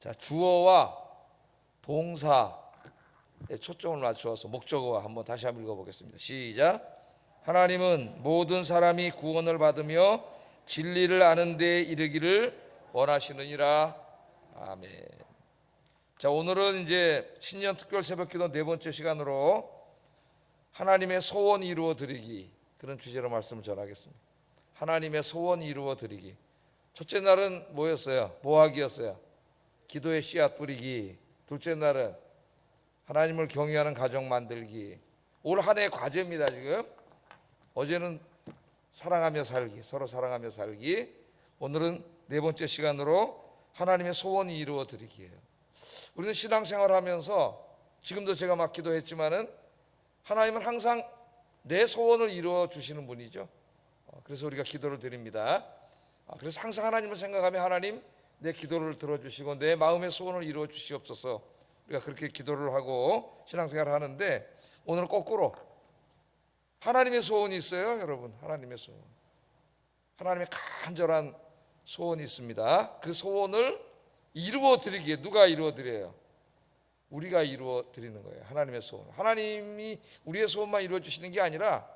자, 주어와 동사에 초점을 맞추어서 목적어와 한번 다시 한번 읽어보겠습니다. 시작. 하나님은 모든 사람이 구원을 받으며 진리를 아는 데에 이르기를 원하시느니라. 아멘. 자, 오늘은 이제 신년 특별 새벽기도 네 번째 시간으로 하나님의 소원 이루어 드리기, 그런 주제로 말씀을 전하겠습니다. 하나님의 소원 이루어 드리기. 첫째 날은 뭐였어요? 모하기였어요. 기도의 씨앗 뿌리기. 둘째 날은 하나님을 경외하는 가정 만들기. 올 한 해의 과제입니다. 지금 어제는 사랑하며 살기, 서로 사랑하며 살기. 오늘은 네 번째 시간으로 하나님의 소원이 이루어 드리기예요. 우리는 신앙생활 하면서 지금도 제가 막 기도했지만은 하나님은 항상 내 소원을 이루어 주시는 분이죠. 그래서 우리가 기도를 드립니다. 그래서 항상 하나님을 생각하며 하나님 내 기도를 들어주시고 내 마음의 소원을 이루어 주시옵소서. 우리가 그렇게 기도를 하고 신앙생활을 하는데 오늘은 거꾸로 하나님의 소원이 있어요. 여러분, 하나님의 소원, 하나님의 간절한 소원이 있습니다. 그 소원을 이루어 드리기에 누가 이루어 드려요? 우리가 이루어 드리는 거예요. 하나님의 소원. 하나님이 우리의 소원만 이루어 주시는 게 아니라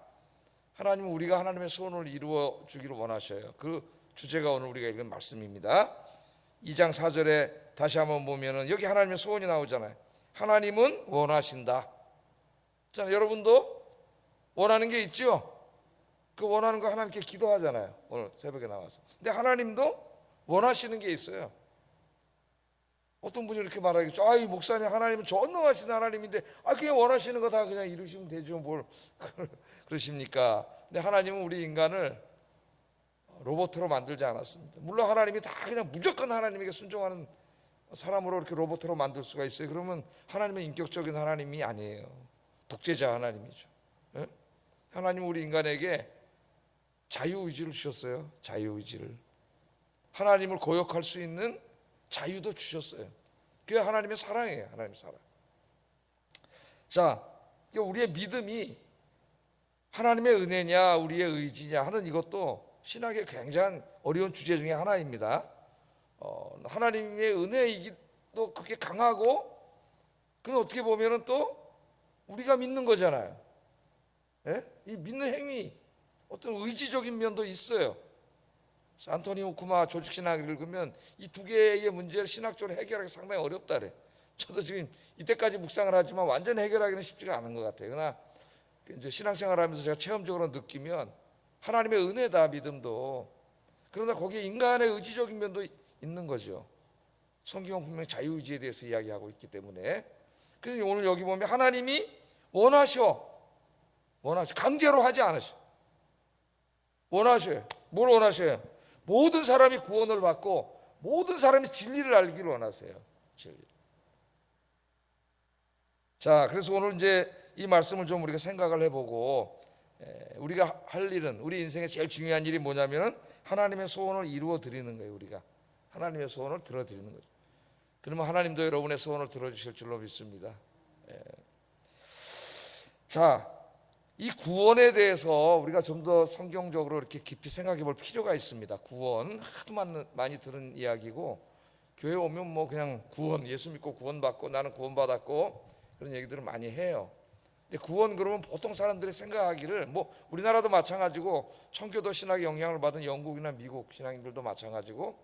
하나님은 우리가 하나님의 소원을 이루어 주기를 원하셔요. 그 주제가 오늘 우리가 읽은 말씀입니다. 2장 4절에 다시 한번 보면은 여기 하나님의 소원이 나오잖아요. 하나님은 원하신다. 자, 여러분도 원하는 게 있죠? 그 원하는 거 하나님께 기도하잖아요. 오늘 새벽에 나와서. 근데 하나님도 원하시는 게 있어요. 어떤 분이 이렇게 말하겠죠. 이 목사님, 하나님은 전능하신 하나님인데 그냥 원하시는 거 다 그냥 이루시면 되죠. 뭘 그러십니까? 근데 하나님은 우리 인간을 로봇으로 만들지 않았습니다. 물론 하나님이 다 그냥 무조건 하나님에게 순종하는 사람으로 이렇게 로봇으로 만들 수가 있어요. 그러면 하나님은 인격적인 하나님이 아니에요. 독재자 하나님이죠. 예? 하나님은 우리 인간에게 자유의지를 주셨어요. 자유의지를. 하나님을 고역할 수 있는 자유도 주셨어요. 그게 하나님의 사랑이에요. 하나님의 사랑. 자, 우리의 믿음이 하나님의 은혜냐 우리의 의지냐 하는 이것도 신학의 굉장히 어려운 주제 중에 하나입니다. 하나님의 은혜이기도 그렇게 강하고, 그건 어떻게 보면은 또 우리가 믿는 거잖아요. 예? 이 믿는 행위, 어떤 의지적인 면도 있어요. 안토니 후쿠마 조직신학을 읽으면 이 두 개의 문제를 신학적으로 해결하기 상당히 어렵다 그래. 저도 지금 이때까지 묵상을 하지만 완전히 해결하기는 쉽지가 않은 것 같아요. 그러나 이제 신앙생활하면서 제가 체험적으로 느끼면 하나님의 은혜다, 믿음도. 그러나 거기에 인간의 의지적인 면도 있는 거죠. 성경은 분명히 자유의지에 대해서 이야기하고 있기 때문에. 그래서 오늘 여기 보면 하나님이 원하셔, 강제로 하지 않으셔. 원하셔요. 뭘 원하셔요? 모든 사람이 구원을 받고 모든 사람이 진리를 알기를 원하세요. 진리. 자, 그래서 오늘 이제 이 말씀을 좀 우리가 생각을 해보고, 우리가 할 일은, 우리 인생의 제일 중요한 일이 뭐냐면은 하나님의 소원을 이루어 드리는 거예요. 우리가 하나님의 소원을 들어 드리는 거죠. 그러면 하나님도 여러분의 소원을 들어주실 줄로 믿습니다. 자, 이 구원에 대해서 우리가 좀 더 성경적으로 이렇게 깊이 생각해 볼 필요가 있습니다. 구원, 하도 많이 들은 이야기고, 교회 오면 뭐 그냥 구원, 예수 믿고 구원받고 나는 구원받았고 그런 얘기들을 많이 해요. 근데 구원 그러면 보통 사람들이 생각하기를, 뭐 우리나라도 마찬가지고 청교도 신학의 영향을 받은 영국이나 미국 신앙인들도 마찬가지고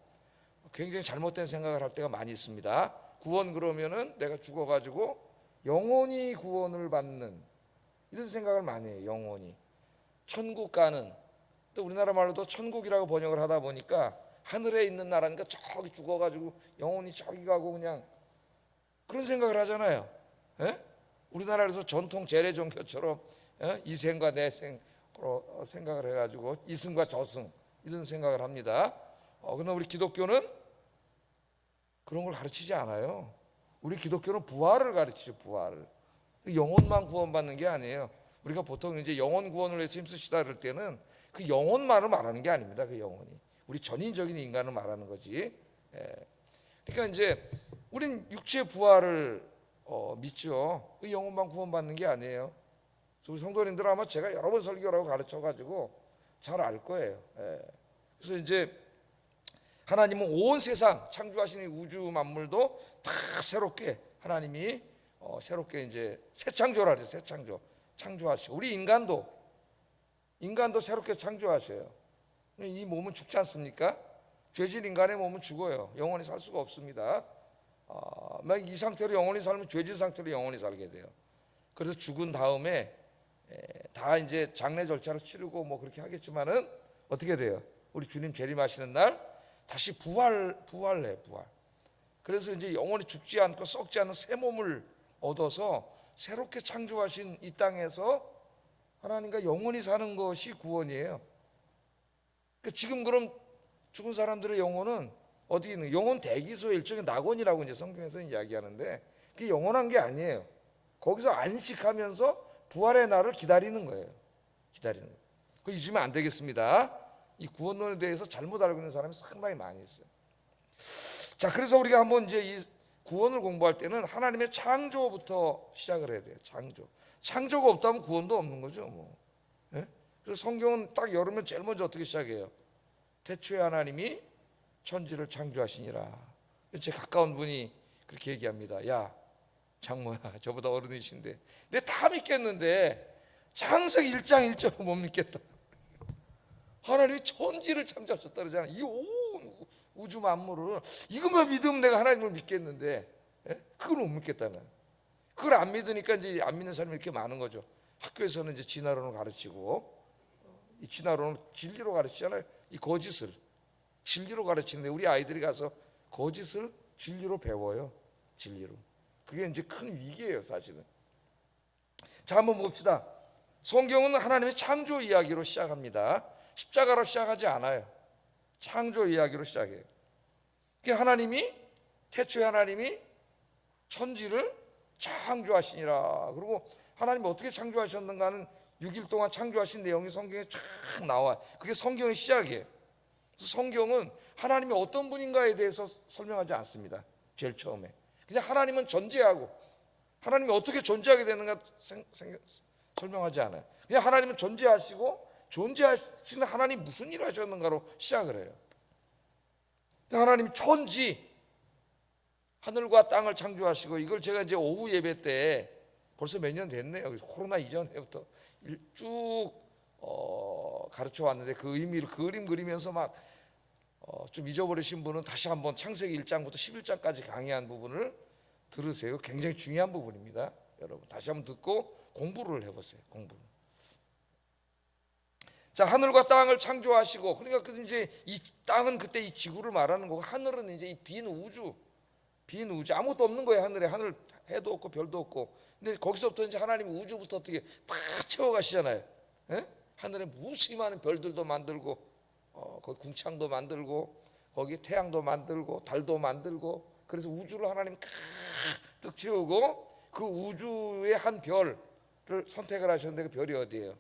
굉장히 잘못된 생각을 할 때가 많이 있습니다. 구원 그러면은 내가 죽어가지고 영원히 구원을 받는 이런 생각을 많이 해요. 영원히 천국 가는, 또 우리나라 말로도 천국이라고 번역을 하다 보니까 하늘에 있는 나라니까 저기 죽어가지고 영원히 저기 가고 그냥 그런 생각을 하잖아요. 예? 우리나라에서 전통 재래 종교처럼 이생과 내생으로 생각을 해가지고 이승과 저승 이런 생각을 합니다. 그러나 우리 기독교는 그런 걸 가르치지 않아요. 우리 기독교는 부활을 가르치죠. 부활을. 영혼만 구원받는 게 아니에요. 우리가 보통 이제 영혼 구원을 위해서 힘쓰시다 그럴 때는 그 영혼만을 말하는 게 아닙니다. 그 영혼이 우리 전인적인 인간을 말하는 거지. 그러니까 이제 우린 육체 부활을 믿죠. 그 영혼만 구원받는 게 아니에요. 우리 성도님들 아마 제가 여러 번 설교를 하고 가르쳐가지고 잘 알 거예요. 그래서 이제 하나님은 온 세상 창조하신 이 우주 만물도 다 새롭게 하나님이 새롭게 이제 새 창조라 그래요. 새 창조 창조하시고 우리 인간도 새롭게 창조하셔요. 이 몸은 죽지 않습니까? 죄진 인간의 몸은 죽어요. 영원히 살 수가 없습니다. 이 상태로 영원히 살면 죄진 상태로 영원히 살게 돼요. 그래서 죽은 다음에 다 이제 장례 절차를 치르고 뭐 그렇게 하겠지만은 어떻게 돼요? 우리 주님 재림하시는 날 다시 부활해. 그래서 이제 영원히 죽지 않고 썩지 않은 새 몸을 얻어서 새롭게 창조하신 이 땅에서 하나님과 영원히 사는 것이 구원이에요. 지금 그럼 죽은 사람들의 영혼은 어디 있는 영혼 대기소의 일종의 낙원이라고 이제 성경에서 이야기하는데 그게 영원한 게 아니에요. 거기서 안식하면서 부활의 날을 기다리는 거예요. 그거 잊으면 안 되겠습니다. 이 구원론에 대해서 잘못 알고 있는 사람이 상당히 많이 있어요. 자, 그래서 우리가 한번 이제 이 구원을 공부할 때는 하나님의 창조부터 시작을 해야 돼요. 창조가 없다면 구원도 없는 거죠. 뭐. 예? 그래서 성경은 딱 열으면 제일 먼저 어떻게 시작해요? 태초에 하나님이 천지를 창조하시니라. 제 가까운 분이 그렇게 얘기합니다. 야, 장모야, 저보다 어른이신데 내 다 믿겠는데 창세기 1장 1절을 못 믿겠다. 하나님이 천지를 창조하셨다 그러잖아. 이 온 우주 만물을 이것만 믿으면 내가 하나님을 믿겠는데 그걸 못 믿겠다는. 그걸 안 믿으니까 이제 안 믿는 사람이 이렇게 많은 거죠. 학교에서는 이제 진화론을 가르치고 이 진화론을 진리로 가르치잖아요. 이 거짓을 진리로 가르치는데 우리 아이들이 가서 거짓을 진리로 배워요. 진리로. 그게 이제 큰 위기예요, 사실은. 자, 한번 봅시다. 성경은 하나님의 창조 이야기로 시작합니다. 십자가로 시작하지 않아요. 창조 이야기로 시작해요. 하나님이 태초에 하나님이 천지를 창조하시니라. 그리고 하나님이 어떻게 창조하셨는가 하는 6일 동안 창조하신 내용이 성경에 쫙 나와요. 그게 성경의 시작이에요. 그래서 성경은 하나님이 어떤 분인가에 대해서 설명하지 않습니다. 제일 처음에 그냥 하나님은 존재하고 하나님이 어떻게 존재하게 되는가 설명하지 않아요. 그냥 하나님은 존재하시고 존재하시는 하나님 무슨 일을 하셨는가로 시작을 해요. 하나님이 천지 하늘과 땅을 창조하시고 이걸 제가 이제 오후 예배 때 벌써 몇 년 됐네요. 코로나 이전부터 쭉 가르쳐 왔는데 그 의미를 그림 그리면서 막 좀 잊어버리신 분은 다시 한번 창세기 1장부터 11장까지 강의한 부분을 들으세요. 굉장히 중요한 부분입니다. 여러분 다시 한번 듣고 공부를 해보세요. 공부를. 자, 하늘과 땅을 창조하시고 그러니까 이제 이 땅은 그때 이 지구를 말하는 거고 하늘은 이제 이 빈 우주 아무것도 없는 거예요. 하늘 해도 없고 별도 없고. 근데 거기서부터 이제 하나님이 우주부터 어떻게 다 채워가시잖아요. 예? 하늘에 무수히 많은 별들도 만들고 거기 궁창도 만들고 거기 태양도 만들고 달도 만들고 그래서 우주를 하나님이 가득 채우고 그 우주의 한 별을 선택을 하셨는데 그 별이 어디예요?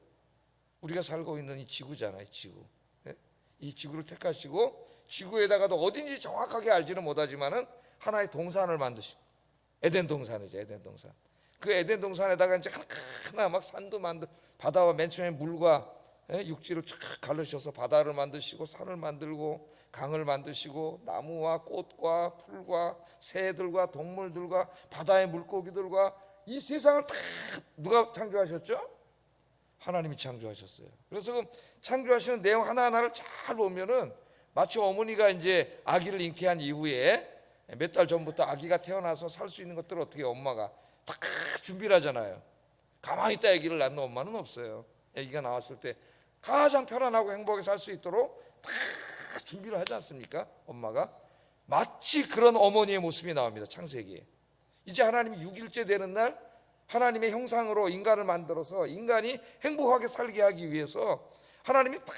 우리가 살고 있는 이 지구잖아요. 지구. 예? 이 지구를 택하시고 지구에다가도 어딘지 정확하게 알지는 못하지만은 하나의 동산을 만드시고 에덴 동산이죠. 에덴 동산. 그 에덴 동산에다가 이제 하나 막 산도 바다와 맨 처음에 물과 육지를 쫙 갈르셔서 바다를 만드시고 산을 만들고 강을 만드시고 나무와 꽃과 풀과 새들과 동물들과 바다의 물고기들과 이 세상을 다 누가 창조하셨죠? 하나님이 창조하셨어요. 그래서 그 창조하시는 내용 하나하나를 잘 보면은 마치 어머니가 이제 아기를 잉태한 이후에 몇 달 전부터 아기가 태어나서 살 수 있는 것들을 어떻게 엄마가 다 준비를 하잖아요. 가만히 있다 아기를 낳는 엄마는 없어요. 아기가 나왔을 때 가장 편안하고 행복하게 살 수 있도록 다 준비를 하지 않습니까? 엄마가 마치 그런 어머니의 모습이 나옵니다. 창세기에. 이제 하나님이 6일째 되는 날 하나님의 형상으로 인간을 만들어서 인간이 행복하게 살게 하기 위해서 하나님이 다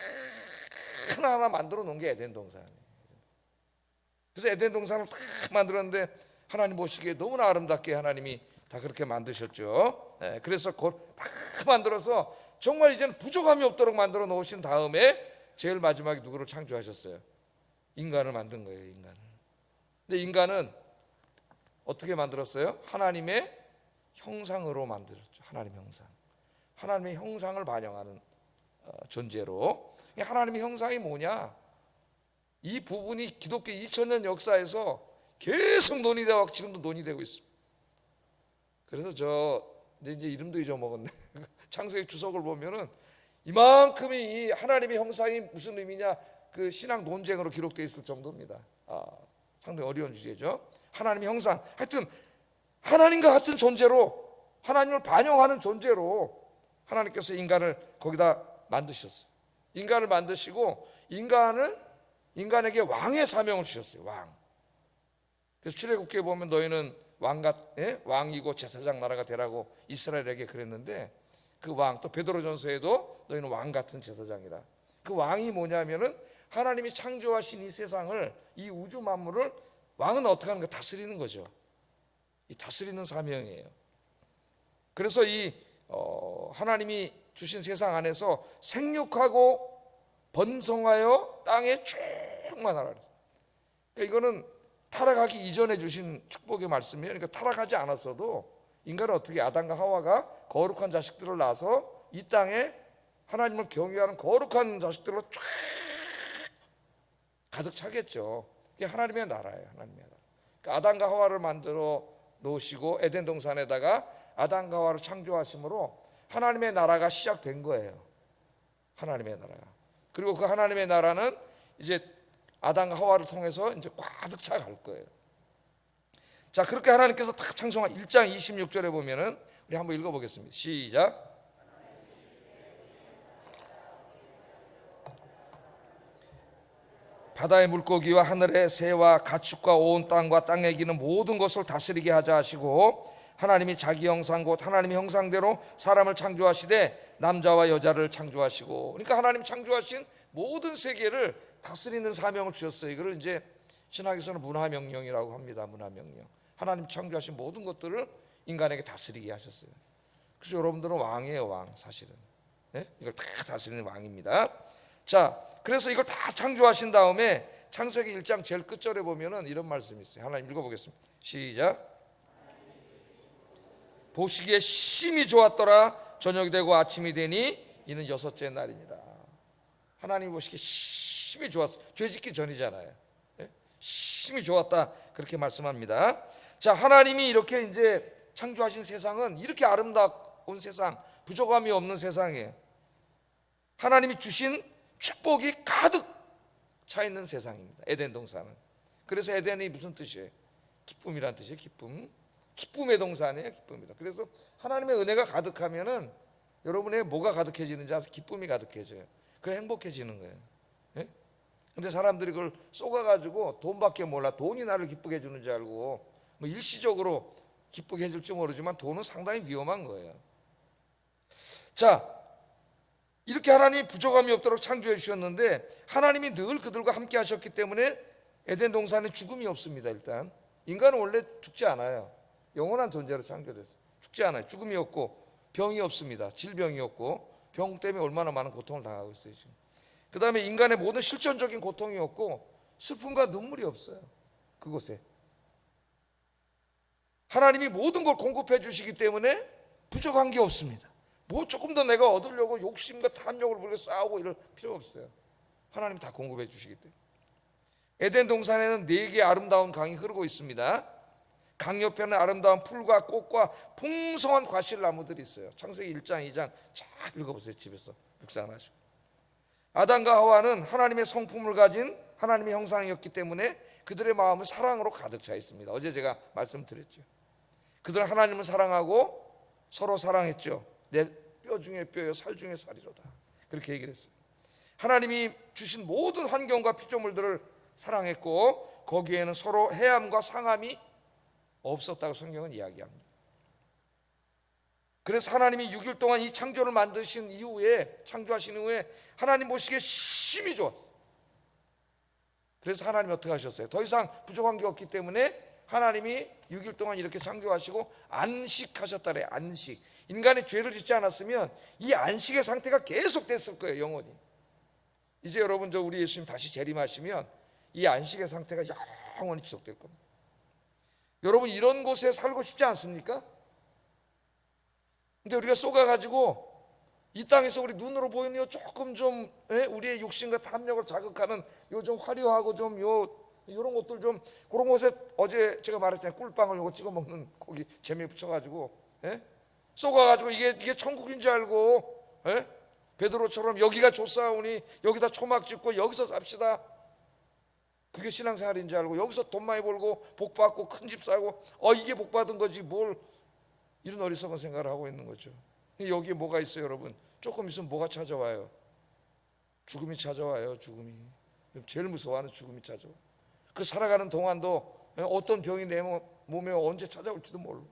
하나하나 만들어 놓은 게 에덴 동산이에요. 그래서 에덴 동산을 다 만들었는데 하나님 보시기에 너무나 아름답게 하나님이 다 그렇게 만드셨죠. 그래서 그걸 다 만들어서 정말 이제는 부족함이 없도록 만들어 놓으신 다음에 제일 마지막에 누구를 창조하셨어요? 인간을 만든 거예요. 인간을. 근데 인간은 어떻게 만들었어요? 하나님의 형상으로 만들었죠. 하나님의 형상. 하나님의 형상을 반영하는 존재로. 하나님의 형상이 뭐냐? 이 부분이 기독교 2000년 역사에서 계속 논의되고 지금도 논의되고 있습니다. 그래서 이제 이름도 잊어먹었네. 창세기 주석을 보면은 이만큼이 이 하나님의 형상이 무슨 의미냐, 그 신학 논쟁으로 기록되어 있을 정도입니다. 상당히 어려운 주제죠. 하나님의 형상, 하여튼 하나님과 같은 존재로, 하나님을 반영하는 존재로 하나님께서 인간을 거기다 만드셨어요. 인간을 만드시고 인간에게 왕의 사명을 주셨어요. 왕. 그래서 출애굽기에 보면 너희는 왕이고 제사장 나라가 되라고 이스라엘에게 그랬는데, 그 왕, 또 베드로전서에도 너희는 왕 같은 제사장이라. 그 왕이 뭐냐면은 하나님이 창조하신 이 세상을, 이 우주 만물을 왕은 어떻게 하는 거? 다스리는 거죠. 이 다스리는 사명이에요. 그래서 하나님이 주신 세상 안에서 생육하고 번성하여 땅에 충만하라. 그러니까 이거는 타락하기 이전에 주신 축복의 말씀이에요. 그러니까 타락하지 않았어도 인간은 어떻게, 아담과 하와가 거룩한 자식들을 낳아서 이 땅에 하나님을 경외하는 거룩한 자식들로 쫙 가득 차겠죠. 그게 하나님의 나라예요. 하나님의 나라. 그러니까 아담과 하와를 만들어 놓으시고 에덴 동산에다가 아담과 하와를 창조하심으로 하나님의 나라가 시작된 거예요. 하나님의 나라가. 그리고 그 하나님의 나라는 이제 아담과 하와를 통해서 이제 가득 차 갈 거예요. 자, 그렇게 하나님께서 다 창조한 1장 26절에 보면은 우리 한번 읽어보겠습니다. 시작. 바다의 물고기와 하늘의 새와 가축과 온 땅과 땅에 기는 모든 것을 다스리게 하자 하시고, 하나님이 자기 형상 곧 하나님의 형상대로 사람을 창조하시되 남자와 여자를 창조하시고. 그러니까 하나님 창조하신 모든 세계를 다스리는 사명을 주셨어요. 이걸 이제 신학에서는 문화명령이라고 합니다. 문화명령. 하나님 창조하신 모든 것들을 인간에게 다스리게 하셨어요. 그래서 여러분들은 왕이에요. 왕. 사실은 이걸 다 다스리는 왕입니다. 자, 그래서 이걸 다 창조하신 다음에 창세기 1장 제일 끝절에 보면은 이런 말씀이 있어요. 하나님 읽어보겠습니다. 시작. 보시기에 심히 좋았더라. 저녁이 되고 아침이 되니 이는 여섯째 날이니라. 하나님 보시기에 심히 좋았어. 죄 짓기 전이잖아요. 심히 좋았다, 그렇게 말씀합니다. 자, 하나님이 이렇게 이제 창조하신 세상은 이렇게 아름다운 세상, 부족함이 없는 세상이에요. 하나님이 주신 축복이 가득 차 있는 세상입니다. 에덴 동산은. 그래서 에덴이 무슨 뜻이에요? 기쁨이란 뜻이에요. 기쁨의 동산이에요. 기쁨이다. 그래서 하나님의 은혜가 가득하면은 여러분의 뭐가 가득해지는지 아세요? 기쁨이 가득해져요. 그래 행복해지는 거예요. 근데 사람들이 그걸 쏘가가지고 돈밖에 몰라. 돈이 나를 기쁘게 해주는 줄 알고 뭐 일시적으로 기쁘게 해줄지 모르지만 돈은 상당히 위험한 거예요. 자, 이렇게 하나님이 부족함이 없도록 창조해 주셨는데 하나님이 늘 그들과 함께 하셨기 때문에 에덴 동산에 죽음이 없습니다. 일단 인간은 원래 죽지 않아요. 영원한 존재로 창조됐어요. 죽지 않아요. 죽음이 없고 병이 없습니다. 질병이 없고, 병 때문에 얼마나 많은 고통을 당하고 있어요 지금. 그 다음에 인간의 모든 실존적인 고통이 없고 슬픔과 눈물이 없어요. 그곳에 하나님이 모든 걸 공급해 주시기 때문에 부족한 게 없습니다. 뭐 조금 더 내가 얻으려고 욕심과 탐욕을 부리고 싸우고 이럴 필요가 없어요. 하나님 다 공급해 주시기 때문에. 에덴 동산에는 4개의 아름다운 강이 흐르고 있습니다. 강 옆에는 아름다운 풀과 꽃과 풍성한 과실나무들이 있어요. 창세기 1장 2장 잘 읽어보세요. 집에서 묵상하시고. 아담과 하와는 하나님의 성품을 가진 하나님의 형상이었기 때문에 그들의 마음은 사랑으로 가득 차 있습니다. 어제 제가 말씀드렸죠. 그들은 하나님을 사랑하고 서로 사랑했죠. 내 뼈 중에 뼈요 살 중에 살이로다, 그렇게 얘기를 했어요. 하나님이 주신 모든 환경과 피조물들을 사랑했고 거기에는 서로 해함과 상함이 없었다고 성경은 이야기합니다. 그래서 하나님이 6일 동안 이 창조를 만드신 이후에, 창조하신 이후에 하나님 보시기에 심히 좋았어요. 그래서 하나님이 어떻게 하셨어요? 더 이상 부족한 게 없기 때문에 하나님이 6일 동안 이렇게 창조하시고 안식하셨다래. 안식. 인간이 죄를 짓지 않았으면 이 안식의 상태가 계속 됐을 거예요. 영원히. 이제 여러분 우리 예수님 다시 재림하시면 이 안식의 상태가 영원히 지속될 겁니다. 여러분 이런 곳에 살고 싶지 않습니까? 근데 우리가 쏘가가지고 이 땅에서 우리 눈으로 보이는 요 조금 좀 우리의 욕심과 탐욕을 자극하는 요 좀 화려하고 좀 요런 것들 좀 그런 곳에 어제 제가 말했잖아요. 꿀빵을 요거 찍어 먹는 고기 재미 붙여가지고 쏘가가지고 이게 천국인 줄 알고 베드로처럼 여기가 좋사오니 여기다 초막 짓고 여기서 삽시다. 그게 신앙생활인 줄 알고 여기서 돈 많이 벌고 복 받고 큰 집 사고 이게 복 받은 거지 뭘 이런 어리석은 생각을 하고 있는 거죠. 여기에 뭐가 있어요, 여러분? 조금 있으면 뭐가 찾아와요? 죽음이 찾아와요. 죽음이. 제일 무서워하는 죽음이 찾아와. 그 살아가는 동안도 어떤 병이 내 몸에 언제 찾아올지도 몰라.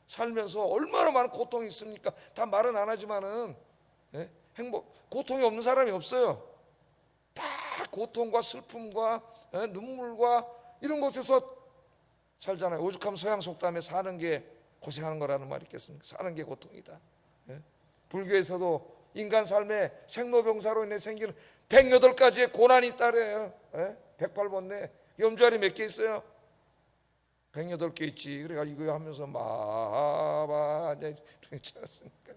살면서 얼마나 많은 고통이 있습니까? 다 말은 안 하지만은 고통이 없는 사람이 없어요. 다 고통과 슬픔과 눈물과 이런 곳에서 살잖아요. 오죽하면 서양 속담에 사는 게 고생하는 거라는 말이 있겠습니까? 사는 게 고통이다. 불교에서도 인간 삶에 생로병사로 인해 생기는 108가지의 고난이 있다래요. 108번뇌. 염주알이 몇 개 있어요? 108개 있지. 그래가지고 이거 하면서 마하바냐 그렇지 않습니까?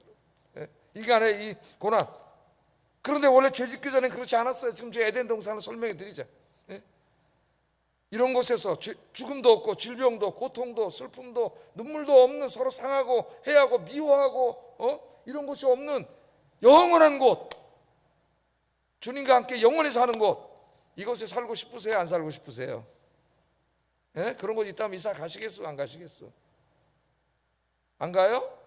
인간의 이 고난. 그런데 원래 죄 짓기 전에 그렇지 않았어요. 지금 저 에덴 동산을 설명해 드리자. 이런 곳에서 죽음도 없고 질병도 고통도 슬픔도 눈물도 없는 서로 상하고 해하고 미워하고 이런 곳이 없는 영원한 곳, 주님과 함께 영원히 사는 곳, 이곳에 살고 싶으세요? 안 살고 싶으세요? 그런 곳 있다면 이사 가시겠어? 안 가시겠어? 안 가요?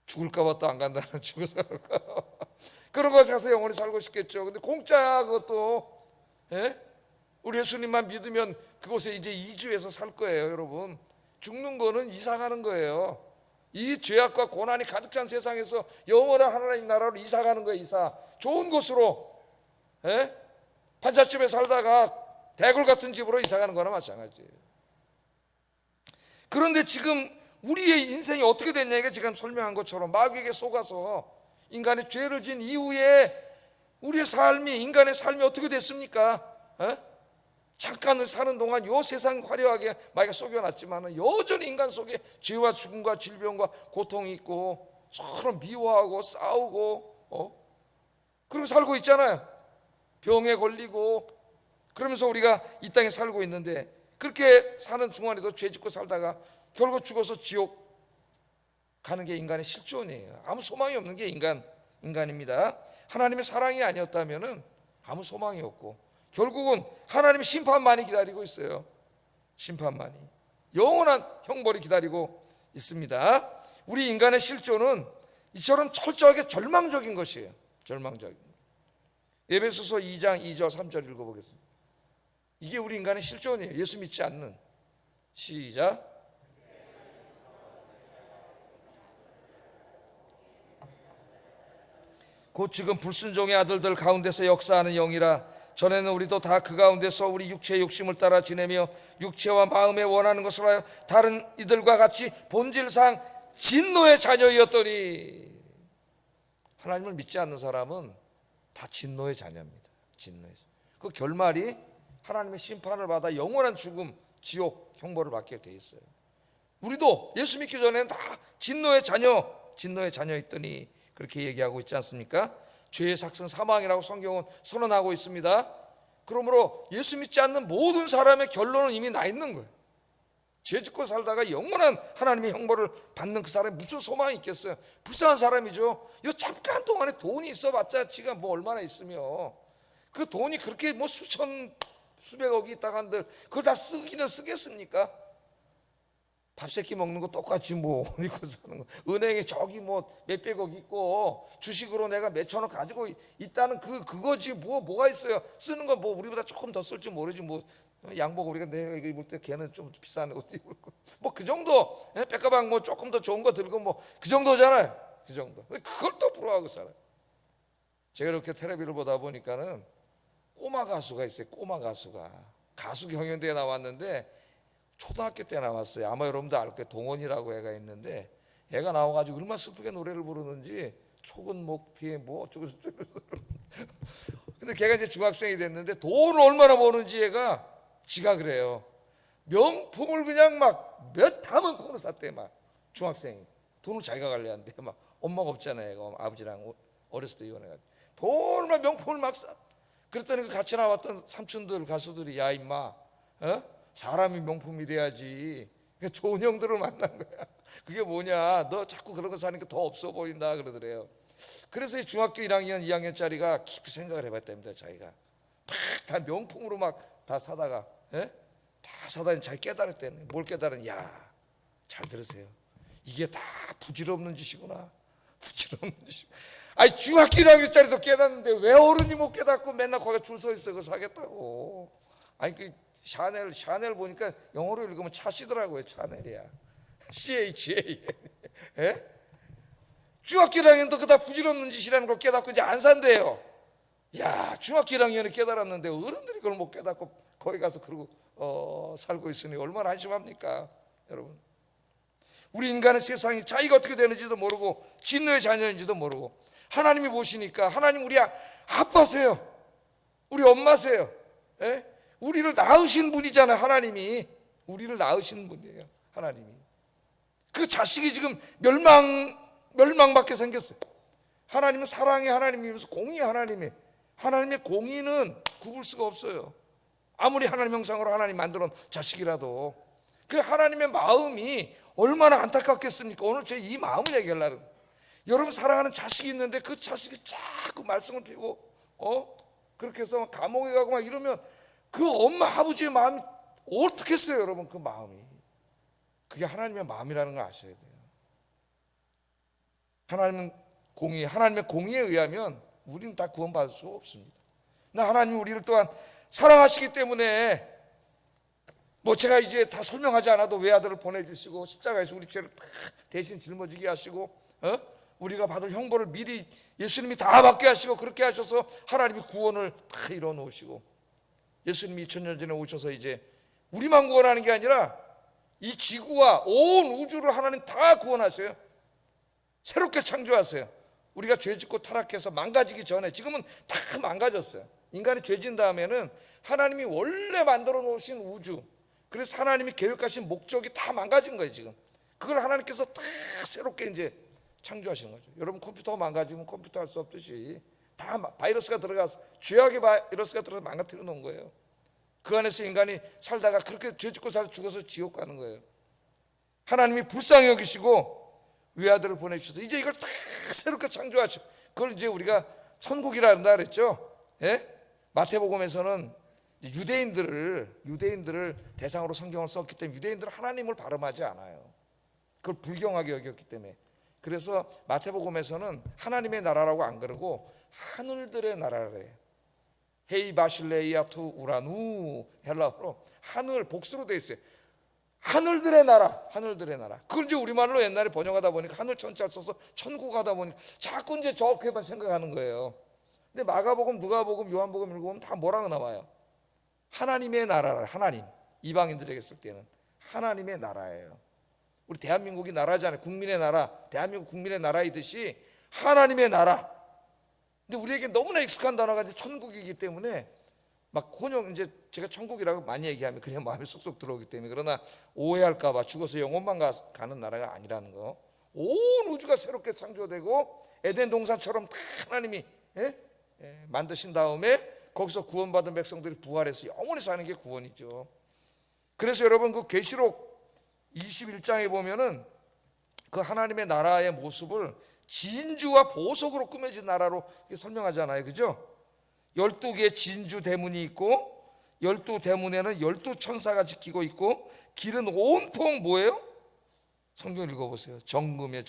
죽을까 봐 또 안 간다는 죽어서 갈까? 그런 곳에 가서 영원히 살고 싶겠죠. 근데 공짜야 그것도. 우리 예수님만 믿으면 그곳에 이제 이주해서 살 거예요, 여러분. 죽는 거는 이사 가는 거예요. 이 죄악과 고난이 가득 찬 세상에서 영원한 하나님 나라로 이사 가는 거예요. 이사. 좋은 곳으로. 판잣집에 살다가 대굴 같은 집으로 이사 가는 거나 마찬가지예요. 그런데 지금 우리의 인생이 어떻게 됐냐, 이게 지금 설명한 것처럼 마귀에게 속아서 인간의 죄를 진 이후에 우리의 삶이, 인간의 삶이 어떻게 됐습니까? 잠깐 사는 동안 요 세상 화려하게 마귀가 속여놨지만 여전히 인간 속에 죄와 죽음과 질병과 고통이 있고 서로 미워하고 싸우고 그러고 살고 있잖아요. 병에 걸리고. 그러면서 우리가 이 땅에 살고 있는데 그렇게 사는 중간에도 죄 짓고 살다가 결국 죽어서 지옥 가는 게 인간의 실존이에요. 아무 소망이 없는 게 인간입니다. 하나님의 사랑이 아니었다면 아무 소망이 없고 결국은 하나님의 심판만이 기다리고 있어요. 심판만이. 영원한 형벌이 기다리고 있습니다. 우리 인간의 실존은 이처럼 철저하게 절망적인 것이에요. 절망적인. 에베소서 2장 2절 3절 읽어보겠습니다. 이게 우리 인간의 실존이에요. 예수 믿지 않는. 시작. 곧 지금 불순종의 아들들 가운데서 역사하는 영이라. 전에는 우리도 다 그 가운데서 우리 육체의 욕심을 따라 지내며 육체와 마음에 원하는 것을 하여 다른 이들과 같이 본질상 진노의 자녀이었더니. 하나님을 믿지 않는 사람은 다 진노의 자녀입니다. 진노의 자녀. 그 결말이 하나님의 심판을 받아 영원한 죽음, 지옥, 형벌을 받게 돼 있어요. 우리도 예수 믿기 전에는 다 진노의 자녀였더니 그렇게 얘기하고 있지 않습니까? 죄의 삭은 사망이라고 성경은 선언하고 있습니다. 그러므로 예수 믿지 않는 모든 사람의 결론은 이미 나 있는 거예요. 죄 짓고 살다가 영원한 하나님의 형벌을 받는 그 사람이 무슨 소망이 있겠어요? 불쌍한 사람이죠. 이 잠깐 동안에 돈이 있어봤자 지가 뭐 얼마나 있으며 그 돈이 그렇게 뭐 수백억이 있다가 한들 그걸 다 쓰기는 쓰겠습니까? 밥 세끼 먹는 거 똑같이 뭐 옷 입고 사는 거. 은행에 저기 뭐 몇백억 있고 주식으로 내가 몇천억 가지고 있다는 그거지 뭐가 있어요. 쓰는 건 뭐 우리보다 조금 더 쓸지 모르지 뭐 양복 우리가 내가 이거 입을 때 걔는 좀 비싼 옷 입을 거 뭐 그 정도. 백가방 뭐 조금 더 좋은 거 들고 뭐 그 정도잖아요. 그 정도. 그걸 또 부러워하고 살아요. 제가 이렇게 텔레비를 보다 보니까는 꼬마 가수가 있어요. 꼬마 가수가 가수 경연대회 나왔는데 초등학교 때 나왔어요. 아마 여러분도 알 거예요. 동원이라고 애가 있는데 애가 나와가지고 얼마나 슬프게 노래를 부르는지 촉은 목피에 뭐 어쩌고 저쩌고. 근데 걔가 이제 중학생이 됐는데 돈을 얼마나 버는지 얘가 지가 그래요. 명품을 그냥 막 몇 담은 콩을 샀대. 막 중학생이 돈을 자기가 관리한대. 막 엄마가 없잖아요. 아버지랑 어렸을 때 이혼해가지고 얼마나 명품을 막 사. 그랬더니 그 같이 나왔던 삼촌들 가수들이 야 임마, 사람이 명품이 돼야지. 좋은 형들을 만난 거야. 그게 뭐냐, 너 자꾸 그런 거 사니까 더 없어 보인다 그러더래요. 그래서 이 중학교 1학년 2학년짜리가 깊이 생각을 해봤답니다. 자기가 막 다 명품으로 막 다 사다가 다 사다니 자기 깨달았대요. 뭘 깨달은? 야, 잘 들으세요. 이게 다 부질없는 짓이구나. 부질없는 짓. 아니 중학교 1학년짜리도 깨닫는데 왜 어른이 못 깨닫고 맨날 거기 줄 서 있어 그거 사겠다고. 아니 그 샤넬 보니까 영어로 읽으면 차시더라고요. 샤넬이야. CHA. 중학교 1학년도 그다 부질없는 짓이라는 걸 깨닫고 이제 안 산대요. 야, 중학교 1학년이 깨달았는데 어른들이 그걸 못 깨닫고 거기 가서 그러고 살고 있으니 얼마나 한심합니까, 여러분? 우리 인간의 세상이 자기가 어떻게 되는지도 모르고 진노의 자녀인지도 모르고 하나님이 보시니까 하나님 우리 아빠세요. 우리 엄마세요. 우리를 낳으신 분이잖아요. 하나님이 우리를 낳으신 분이에요. 하나님이. 그 자식이 지금 멸망받게 생겼어요. 하나님은 사랑의 하나님이면서 공의의 하나님이에요. 하나님의 공의는 굽을 수가 없어요. 아무리 하나님 형상으로 하나님 만들어 놓은 자식이라도 그 하나님의 마음이 얼마나 안타깝겠습니까? 오늘 제 이 마음을 얘기하려는, 여러분 사랑하는 자식이 있는데 그 자식이 자꾸 말썽을 피고 그렇게 해서 감옥에 가고 막 이러면 그 엄마 아버지의 마음이 어떻겠어요, 여러분? 그 마음이 그게 하나님의 마음이라는 걸 아셔야 돼요. 하나님의 공의에 의하면 우리는 다 구원받을 수 없습니다. 하나님이 우리를 또한 사랑하시기 때문에 제가 이제 다 설명하지 않아도 외아들을 보내주시고 십자가에서 우리 죄를 대신 짊어지게 하시고 우리가 받을 형벌을 미리 예수님이 다 받게 하시고 그렇게 하셔서 하나님이 구원을 다 이뤄 놓으시고 예수님이 2000년 전에 오셔서 이제 우리만 구원하는 게 아니라 이 지구와 온 우주를 하나님 다 구원하셔요. 새롭게 창조하세요. 우리가 죄짓고 타락해서 망가지기 전에, 지금은 다 망가졌어요. 인간이 죄진 다음에는 하나님이 원래 만들어 놓으신 우주, 그래서 하나님이 계획하신 목적이 다 망가진 거예요. 지금 그걸 하나님께서 다 새롭게 이제 창조하시는 거죠. 여러분 컴퓨터가 망가지면 컴퓨터 할 수 없듯이 다 바이러스가 들어가서, 죄악의 바이러스가 들어가서 망가뜨려 놓은 거예요. 그 안에서 인간이 살다가 그렇게 죄짓고 살아 죽어서 지옥 가는 거예요. 하나님이 불쌍히 여기시고 외아들을 보내주셔서 이제 이걸 다 새롭게 창조하시고, 그걸 이제 우리가 천국이라 한다 그랬죠. 마태복음에서는 유대인들을 대상으로 성경을 썼기 때문에 유대인들은 하나님을 발음하지 않아요. 그걸 불경하게 여겼기 때문에. 그래서 마태복음에서는 하나님의 나라라고 안 그러고 하늘들의 나라를 해요. 헤이 바실레이아 투 우라누, 헬라어로 하늘, 복수로 되어 있어요. 하늘들의 나라, 하늘들의 나라. 그걸 이제 우리말로 옛날에 번역하다 보니까 하늘 천자를 써서 천국 하다 보니까 자꾸 이제 저렇게만 생각하는 거예요. 근데 마가복음, 누가복음, 요한복음 읽어보면 다 뭐라고 나와요? 하나님의 나라를, 하나님, 이방인들에게 쓸 때는 하나님의 나라예요. 우리 대한민국이 나라잖아요. 국민의 나라, 대한민국 국민의 나라이듯이 하나님의 나라. 근데 우리에게 너무나 익숙한 단어가 이제 천국이기 때문에 막 혼용, 이제 제가 천국이라고 많이 얘기하면 그냥 마음에 쏙쏙 들어오기 때문에, 그러나 오해할까봐 죽어서 영혼만 가는 나라가 아니라는 거. 온 우주가 새롭게 창조되고 에덴 동산처럼 다 하나님이 만드신 다음에 거기서 구원받은 백성들이 부활해서 영원히 사는 게 구원이죠. 그래서 여러분 그 계시록 21장에 보면은 그 하나님의 나라의 모습을 진주와 보석으로 꾸며진 나라로 설명하잖아요. 그죠? 12개의 진주 대문이 있고 12대문에는 12천사가 지키고 있고 길은 온통 뭐예요? 성경 읽어보세요. 정금이에요.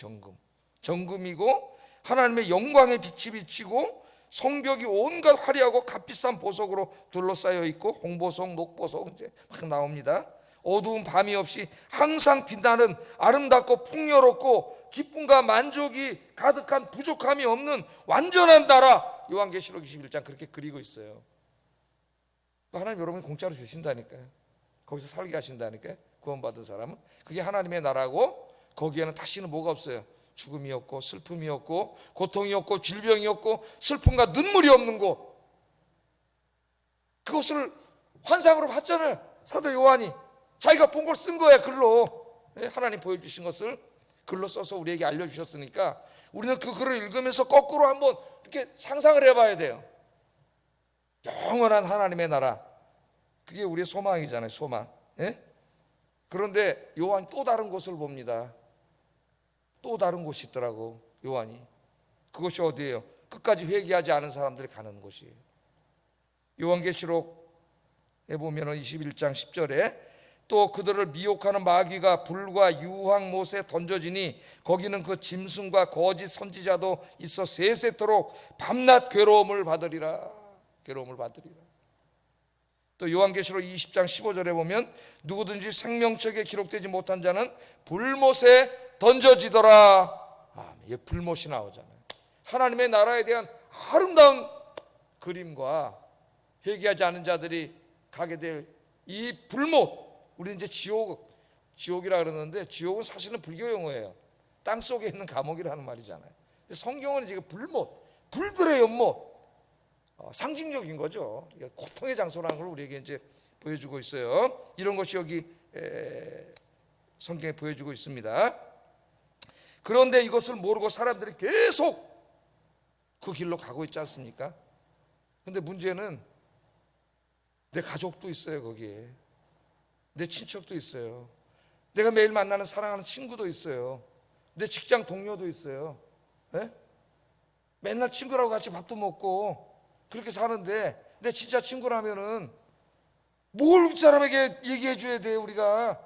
정금이고 하나님의 영광의 빛이 비치고 성벽이 온갖 화려하고 값비싼 보석으로 둘러싸여 있고 홍보석, 녹보석 이제 막 나옵니다. 어두운 밤이 없이 항상 빛나는 아름답고 풍요롭고 기쁨과 만족이 가득한 부족함이 없는 완전한 나라, 요한계시록 21장 그렇게 그리고 있어요. 하나님 여러분이 공짜로 주신다니까요. 거기서 살게 하신다니까요. 구원받은 사람은 그게 하나님의 나라고, 거기에는 다시는 뭐가 없어요? 죽음이 없고 슬픔이 없고 고통이 없고 질병이 없고 슬픔과 눈물이 없는 곳. 그것을 환상으로 봤잖아요. 사도 요한이 자기가 본 걸 쓴 거야. 글로 하나님 보여주신 것을 글로 써서 우리에게 알려주셨으니까 우리는 그 글을 읽으면서 거꾸로 한번 이렇게 상상을 해봐야 돼요. 영원한 하나님의 나라, 그게 우리의 소망이잖아요. 소망. 예? 그런데 요한이 또 다른 곳을 봅니다. 또 다른 곳이 있더라고, 요한이. 그것이 어디예요? 끝까지 회개하지 않은 사람들이 가는 곳이에요. 요한계시록에 보면 21장 10절에 또 그들을 미혹하는 마귀가 불과 유황 못에 던져지니 거기는 그 짐승과 거짓 선지자도 있어 세세토록 밤낮 괴로움을 받으리라. 괴로움을 받으리라. 또 요한계시록 20장 15절에 보면 누구든지 생명책에 기록되지 못한 자는 불못에 던져지더라. 이게 불못이 나오잖아요. 하나님의 나라에 대한 아름다운 그림과 회개하지 않은 자들이 가게 될 이 불못, 우리 이제 지옥이라 그러는데 지옥은 사실은 불교 용어예요. 땅 속에 있는 감옥이라는 말이잖아요. 성경은 지금 불못, 불들의 연못, 상징적인 거죠. 고통의 장소라는 걸 우리에게 이제 보여주고 있어요. 이런 것이 여기 성경에 보여주고 있습니다. 그런데 이것을 모르고 사람들이 계속 그 길로 가고 있지 않습니까? 근데 문제는 내 가족도 있어요. 거기에 내 친척도 있어요. 내가 매일 만나는 사랑하는 친구도 있어요. 내 직장 동료도 있어요. 네? 맨날 친구라고 같이 밥도 먹고 그렇게 사는데 내 진짜 친구라면은 뭘 그 사람에게 얘기해 줘야 돼요. 우리가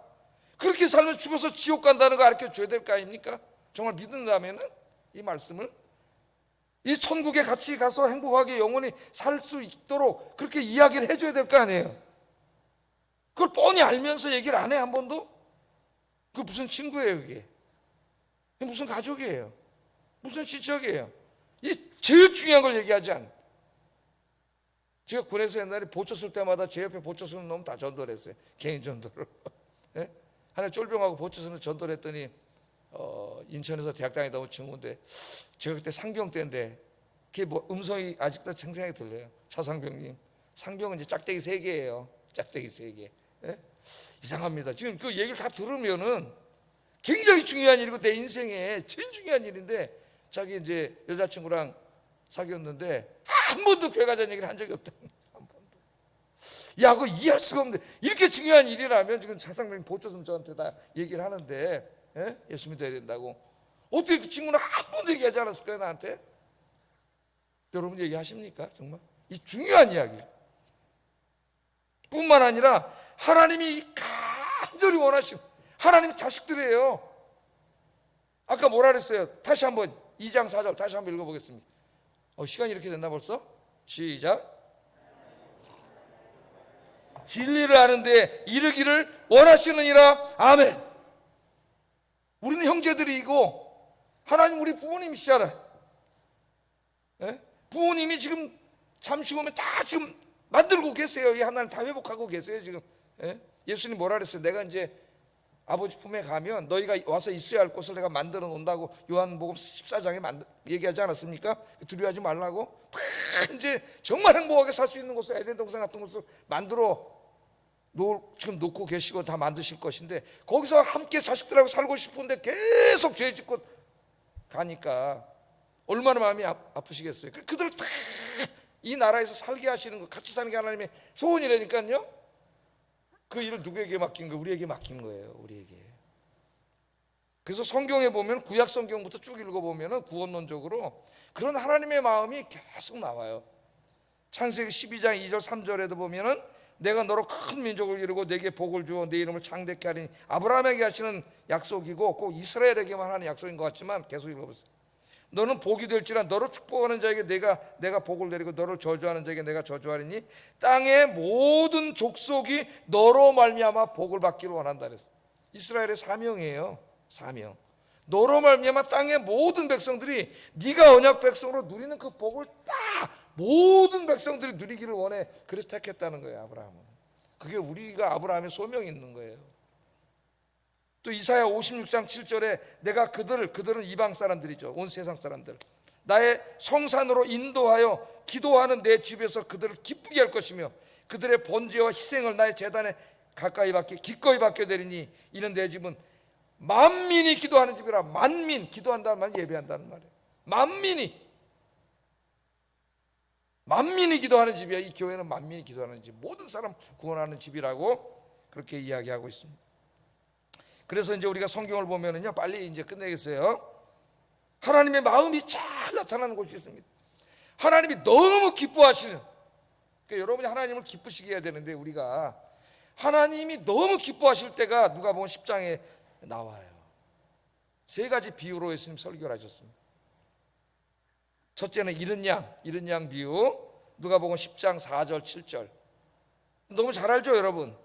그렇게 살면 죽어서 지옥 간다는 거 가르쳐 줘야 될 거 아닙니까? 정말 믿는다면은 이 말씀을, 이 천국에 같이 가서 행복하게 영원히 살 수 있도록 그렇게 이야기를 해줘야 될 거 아니에요. 그걸 뻔히 알면서 얘기를 안 해, 한 번도? 그 무슨 친구예요, 그게? 무슨 가족이에요? 무슨 친척이에요? 이 제일 중요한 걸 얘기하지 않. 제가 군에서 옛날에 보초 쓸 때마다 제 옆에 보초 쓰는 놈 다 전도를 했어요. 개인 전도를. 네? 하나 쫄병하고 보초 쓰는 전도를 했더니 인천에서 대학 다니다 온 친구인데 제가 그때 상병 때인데 그게 뭐 음성이 아직도 생생하게 들려요. 차상병님, 상병은 이제 짝대기 3개예요. 짝대기 3개. 예? 이상합니다. 지금 그 얘기를 다 들으면은 굉장히 중요한 일이고 내 인생에 제일 중요한 일인데 자기 이제 여자친구랑 사귀었는데 한 번도 교회 가자는 얘기를 한 적이 없다. 한 번도. 야, 그거 이해할 수가 없는데 이렇게 중요한 일이라면 지금 차상병님 보초선 저한테 다 얘기를 하는데 예? 예수 믿어야 된다고. 어떻게 그 친구는 한 번도 얘기하지 않았을까요, 나한테? 여러분 얘기하십니까? 정말 이 중요한 이야기 뿐만 아니라 하나님이 간절히 원하시는 하나님 자식들이에요. 아까 뭐라 그랬어요? 다시 한번 2장 4절 다시 한번 읽어보겠습니다. 시간이 이렇게 됐나 벌써? 시작. 진리를 아는데 이르기를 원하시느니라. 아멘. 우리는 형제들이고 하나님 우리 부모님이시잖아요. 예? 부모님이 지금 잠시 후면 다 지금 만들고 계세요. 이 하나님 다 회복하고 계세요 지금. 예? 예수님 뭐라 그랬어요? 내가 이제 아버지 품에 가면 너희가 와서 있어야 할 곳을 내가 만들어 놓는다고 요한복음 14장에 얘기하지 않았습니까? 두려워하지 말라고. 이제 정말 행복하게 살 수 있는 곳을, 에덴 동산 같은 곳을 만들어 지금 놓고 계시고 다 만드실 것인데 거기서 함께 자식들하고 살고 싶은데 계속 죄 짓고 가니까 얼마나 마음이 아프시겠어요. 그들 다 이 나라에서 살게 하시는 거, 같이 사는 게 하나님의 소원이라니까요. 그 일을 누구에게 맡긴 거예요? 우리에게 맡긴 거예요. 우리에게. 그래서 성경에 보면 구약 성경부터 쭉 읽어보면 구원론적으로 그런 하나님의 마음이 계속 나와요. 창세기 12장 2절 3절에도 보면은 내가 너로 큰 민족을 이루고 내게 복을 주어 내 이름을 창대케 하리니 아브라함에게 하시는 약속이고 꼭 이스라엘에게만 하는 약속인 것 같지만 계속 읽어보세요. 너는 복이 될지라 너를 축복하는 자에게 내가 복을 내리고 너를 저주하는 자에게 내가 저주하리니 땅의 모든 족속이 너로 말미암아 복을 받기를 원한다 그랬어요. 이스라엘의 사명이에요. 사명. 너로 말미암아 땅의 모든 백성들이 네가 언약 백성으로 누리는 그 복을 다 모든 백성들이 누리기를 원해. 그래서 택했다는 거예요. 아브라함은. 그게 우리가 아브라함의 소명이 있는 거예요. 또 이사야 56장 7절에 내가 그들은 이방 사람들이죠. 온 세상 사람들. 나의 성산으로 인도하여 기도하는 내 집에서 그들을 기쁘게 할 것이며 그들의 번제와 희생을 나의 제단에 기꺼이 받게 되리니 이는 내 집은 만민이 기도하는 집이라. 만민, 기도한다는 말 예배한다는 말이에요. 만민이 기도하는 집이야. 이 교회는 만민이 기도하는 집, 모든 사람 구원하는 집이라고 그렇게 이야기하고 있습니다. 그래서 이제 우리가 성경을 보면은요, 빨리 이제 끝내겠어요. 하나님의 마음이 잘 나타나는 곳이 있습니다. 하나님이 너무 기뻐하시는, 그러니까 여러분이 하나님을 기쁘시게 해야 되는데, 우리가 하나님이 너무 기뻐하실 때가 누가복음 10장에 나와요. 세 가지 비유로 예수님 설교를 하셨습니다. 첫째는 이른 양 비유, 누가복음 10장 4절 7절. 너무 잘 알죠, 여러분?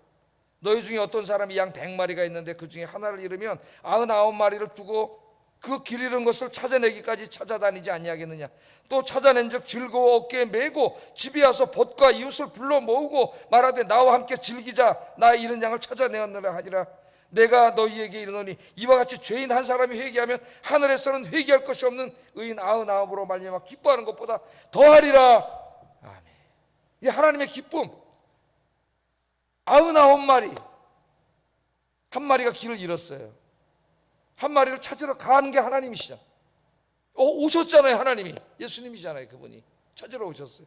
너희 중에 어떤 사람이 양 100마리가 있는데 그 중에 하나를 잃으면 99마리를 두고 그 길 잃은 것을 찾아내기까지 찾아다니지 아니하겠느냐. 또 찾아낸즉 즐거워 어깨에 메고 집에 와서 벗과 이웃을 불러 모으고 말하되 나와 함께 즐기자. 나의 잃은 양을 찾아내었느라 하니라. 내가 너희에게 이르노니 이와 같이 죄인 한 사람이 회개하면 하늘에서는 회개할 것이 없는 의인 99으로 말미암아 기뻐하는 것보다 더하리라. 아멘. 이 하나님의 기쁨. 99마리, 한 마리가 길을 잃었어요. 한 마리를 찾으러 가는 게 하나님이시잖아요. 오셨잖아요. 하나님이, 예수님이잖아요. 그분이 찾으러 오셨어요.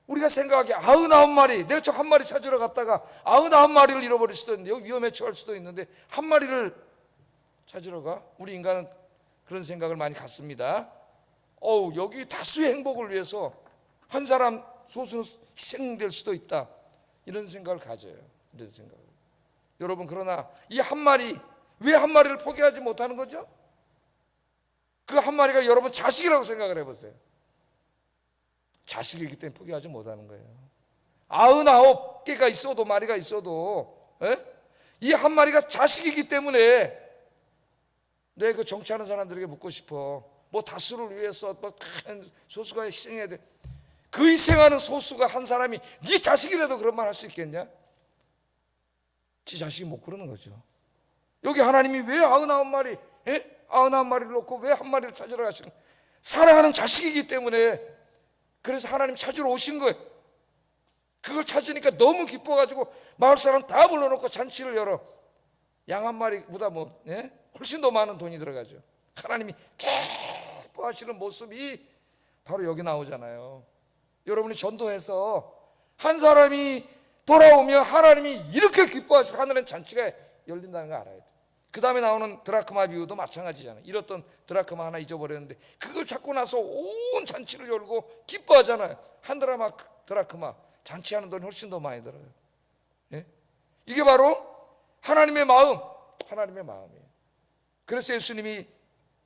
우리가 생각하기에 99마리, 내가 저 한 마리 찾으러 갔다가 99마리를 잃어버릴 수도 있는데, 여기 위험에 처할 수도 있는데 한 마리를 찾으러 가? 우리 인간은 그런 생각을 많이 갖습니다. 여기 다수의 행복을 위해서 한 사람 소수는 희생될 수도 있다, 이런 생각을 가져요. 이런 생각을. 여러분, 그러나 이 한 마리, 왜 한 마리를 포기하지 못하는 거죠? 그 한 마리가 여러분 자식이라고 생각을 해보세요. 자식이기 때문에 포기하지 못하는 거예요. 99개가 있어도, 마리가 있어도, 이 한 마리가 자식이기 때문에 내 그 정치하는 사람들에게 묻고 싶어. 뭐 다수를 위해서 뭐 큰 소수가 희생해야 돼. 그 희생하는 소수가 한 사람이 네 자식이라도 그런 말 할 수 있겠냐? 지 자식이 못 그러는 거죠. 여기 하나님이 왜 99마리, 99마리를 놓고 왜 한 마리를 찾으러 가시는 거예요? 사랑하는 자식이기 때문에. 그래서 하나님 찾으러 오신 거예요. 그걸 찾으니까 너무 기뻐가지고 마을 사람 다 불러놓고 잔치를 열어. 양 한 마리보다 훨씬 더 많은 돈이 들어가죠. 하나님이 기뻐하시는 모습이 바로 여기 나오잖아요. 여러분이 전도해서 한 사람이 돌아오면 하나님이 이렇게 기뻐하시고 하늘엔 잔치가 열린다는 거 알아야 돼. 그 다음에 나오는 드라크마 비유도 마찬가지잖아요. 잃었던 드라크마 하나 잊어버렸는데 그걸 찾고 나서 온 잔치를 열고 기뻐하잖아요. 한 드라크마 잔치하는 돈이 훨씬 더 많이 들어요. 이게 바로 하나님의 마음, 하나님의 마음이에요. 그래서 예수님이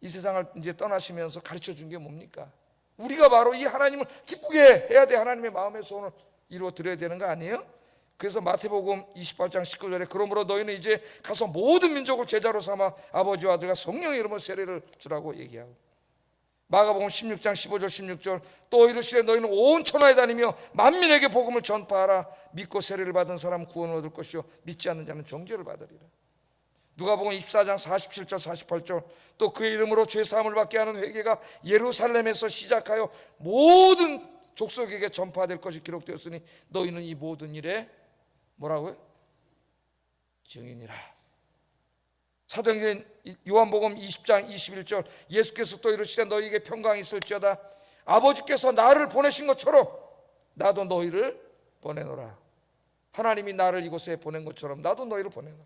이 세상을 이제 떠나시면서 가르쳐 준 게 뭡니까? 우리가 바로 이 하나님을 기쁘게 해야 돼. 하나님의 마음의 소원을 이루어 드려야 되는 거 아니에요? 그래서 마태복음 28장 19절에 그러므로 너희는 이제 가서 모든 민족을 제자로 삼아 아버지와 아들과 성령의 이름으로 세례를 주라고 얘기하고, 마가복음 16장 15절 16절 또 이르시되 너희는 온 천하에 다니며 만민에게 복음을 전파하라. 믿고 세례를 받은 사람은 구원을 얻을 것이요 믿지 않는 자는 정죄를 받으리라. 누가복음 24장 47절 48절 또 그의 이름으로 죄사함을 받게 하는 회개가 예루살렘에서 시작하여 모든 족속에게 전파될 것이 기록되었으니 너희는 이 모든 일에 뭐라고요? 증인이라. 사도행전 요한복음 20장 21절 예수께서 또 이르시되 너희에게 평강이 있을지어다. 아버지께서 나를 보내신 것처럼 나도 너희를 보내노라. 하나님이 나를 이곳에 보낸 것처럼 나도 너희를 보내노라.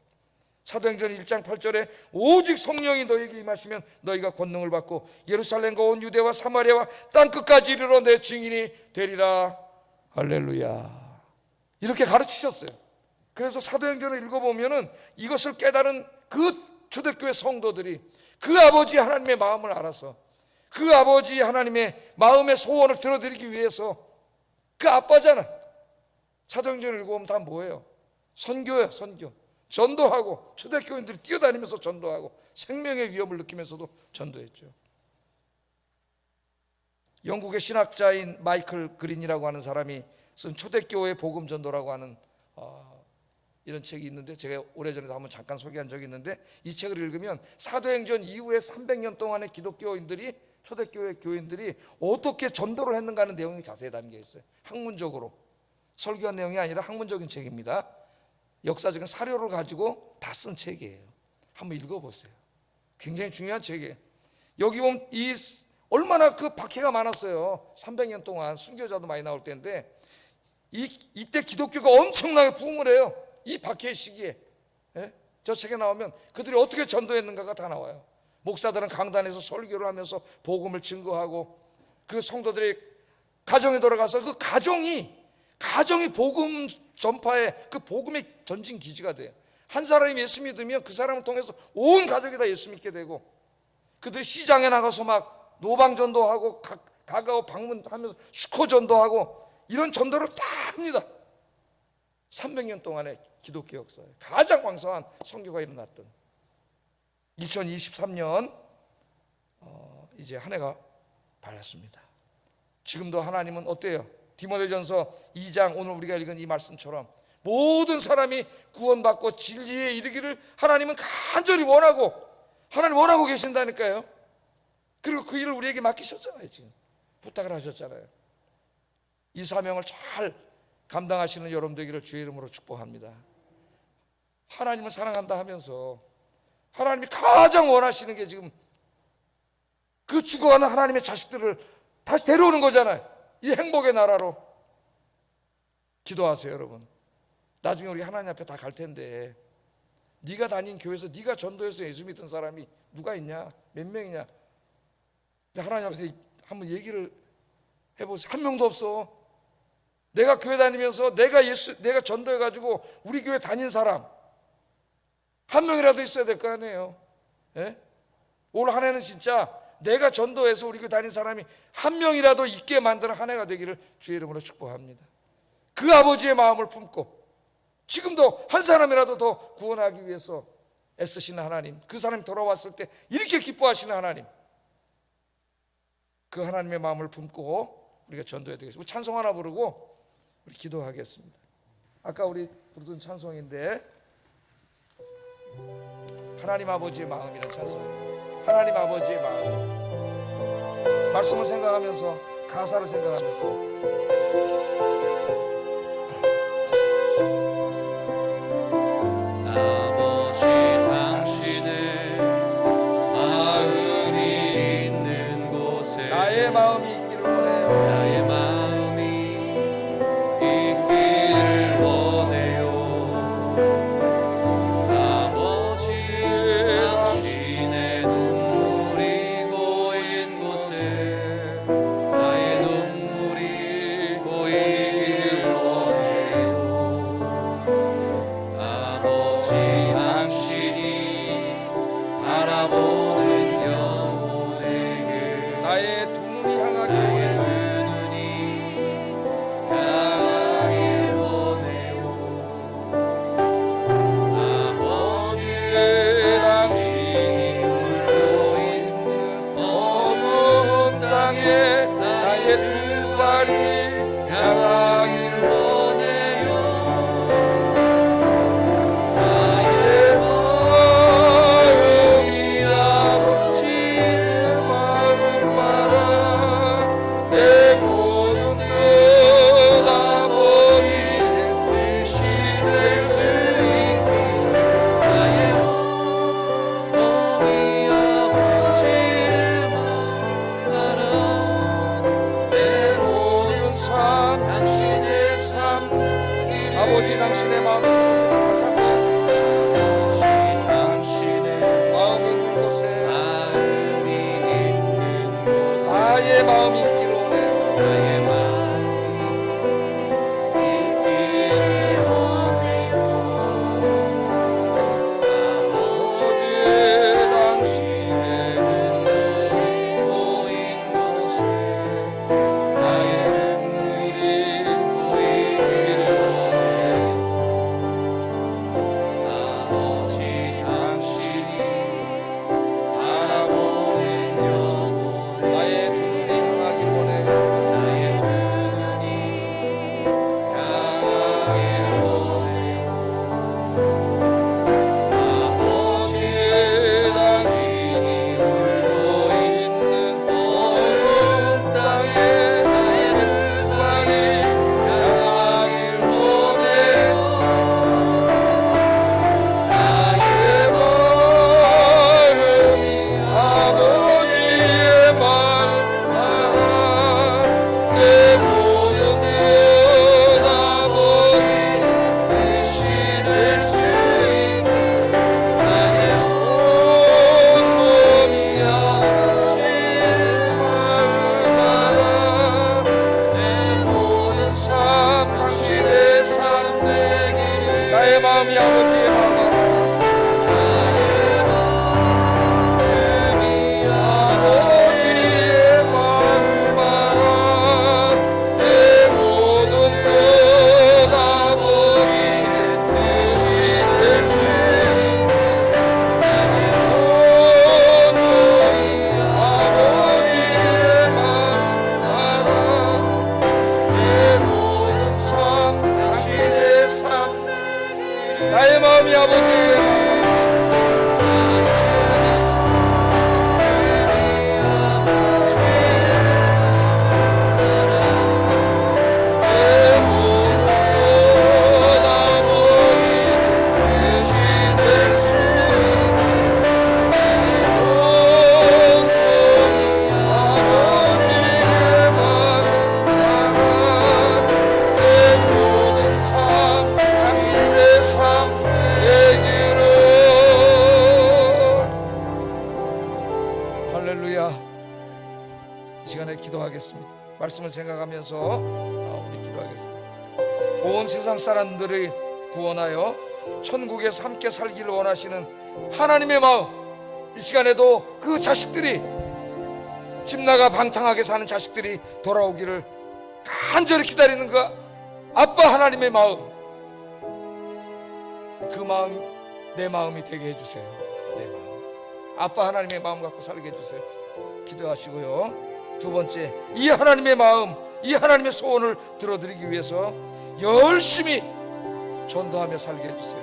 사도행전 1장 8절에 오직 성령이 너희에게 임하시면 너희가 권능을 받고 예루살렘과 온 유대와 사마리아와 땅끝까지 이르러 내 증인이 되리라. 할렐루야. 이렇게 가르치셨어요. 그래서 사도행전을 읽어보면은 이것을 깨달은 그 초대교회 성도들이 그 아버지 하나님의 마음을 알아서 그 아버지 하나님의 마음의 소원을 들어드리기 위해서 그 아빠잖아. 사도행전을 읽어보면 다 뭐예요? 선교예요. 선교. 전도하고 초대교인들이 뛰어다니면서 전도하고 생명의 위험을 느끼면서도 전도했죠. 영국의 신학자인 마이클 그린이라고 하는 사람이 쓴 초대교회 복음 전도라고 하는 이런 책이 있는데 제가 오래전에도 한번 잠깐 소개한 적이 있는데, 이 책을 읽으면 사도행전 이후에 300년 동안의 기독교인들이, 초대교회 교인들이 어떻게 전도를 했는가 하는 내용이 자세히 담겨 있어요. 학문적으로 설교한 내용이 아니라 학문적인 책입니다. 역사적인 사료를 가지고 다 쓴 책이에요. 한번 읽어보세요. 굉장히 중요한 책이에요. 여기 보면 이 얼마나 그 박해가 많았어요. 300년 동안 순교자도 많이 나올 때인데 이때 기독교가 엄청나게 부흥을 해요. 이 박해의 시기에. 예? 저 책에 나오면 그들이 어떻게 전도했는가가 다 나와요. 목사들은 강단에서 설교를 하면서 복음을 증거하고 그 성도들이 가정에 돌아가서 그 가정이 복음 전파의 그 복음의 전진 기지가 돼요. 한 사람이 예수 믿으면 그 사람을 통해서 온 가족이 다 예수 믿게 되고, 그들이 시장에 나가서 막 노방전도하고 가가오 방문하면서 수코전도하고 이런 전도를 다 합니다. 300년 동안의 기독교 역사에 가장 왕성한 선교가 일어났던 2023년 이제 한 해가 밝았습니다. 지금도 하나님은 어때요? 디모데전서 2장 오늘 우리가 읽은 이 말씀처럼 모든 사람이 구원받고 진리에 이르기를 하나님은 간절히 원하고, 하나님 원하고 계신다니까요. 그리고 그 일을 우리에게 맡기셨잖아요. 지금 부탁을 하셨잖아요. 이 사명을 잘 감당하시는 여러분 되기를 주의 이름으로 축복합니다. 하나님을 사랑한다 하면서 하나님이 가장 원하시는 게 지금 그 죽어가는 하나님의 자식들을 다시 데려오는 거잖아요. 이 행복의 나라로. 기도하세요, 여러분. 나중에 우리 하나님 앞에 다 갈 텐데 네가 다닌 교회에서, 네가 전도해서 예수 믿던 사람이 누가 있냐? 몇 명이냐? 하나님 앞에서 한번 얘기를 해보세요. 한 명도 없어. 내가 교회 다니면서 내가 전도해가지고 우리 교회 다닌 사람 한 명이라도 있어야 될 거 아니에요. 예? 올 한 해는 진짜 내가 전도해서 우리 교회 다닌 사람이 한 명이라도 있게 만드는 한 해가 되기를 주의 이름으로 축복합니다. 그 아버지의 마음을 품고 지금도 한 사람이라도 더 구원하기 위해서 애쓰시는 하나님, 그 사람이 돌아왔을 때 이렇게 기뻐하시는 하나님, 그 하나님의 마음을 품고 우리가 전도해야 되겠습니다. 우리 찬송 하나 부르고 우리 기도하겠습니다. 아까 우리 부르던 찬송인데 하나님 아버지의 마음이라는 찬송이에요. 하나님 아버지의 마음. 말씀을 생각하면서, 가사를 생각하면서 나의 마음이 있기를 원해요. 나의 마음이 있기를 원해요. 아버지 당신의 눈물이 고인 곳에 나의 눈물이 기도하겠습니다. 말씀을 생각하면서 우리 기도하겠습니다. 온 세상 사람들을 구원하여 천국에서 함께 살기를 원하시는 하나님의 마음, 이 시간에도 그 자식들이 집 나가 방탕하게 사는 자식들이 돌아오기를 간절히 기다리는 그 아빠 하나님의 마음, 그 마음 내 마음이 되게 해주세요. 내 마음, 아빠 하나님의 마음 갖고 살게 해주세요. 기도하시고요. 두 번째, 이 하나님의 마음, 이 하나님의 소원을 들어드리기 위해서 열심히 전도하며 살게 해주세요.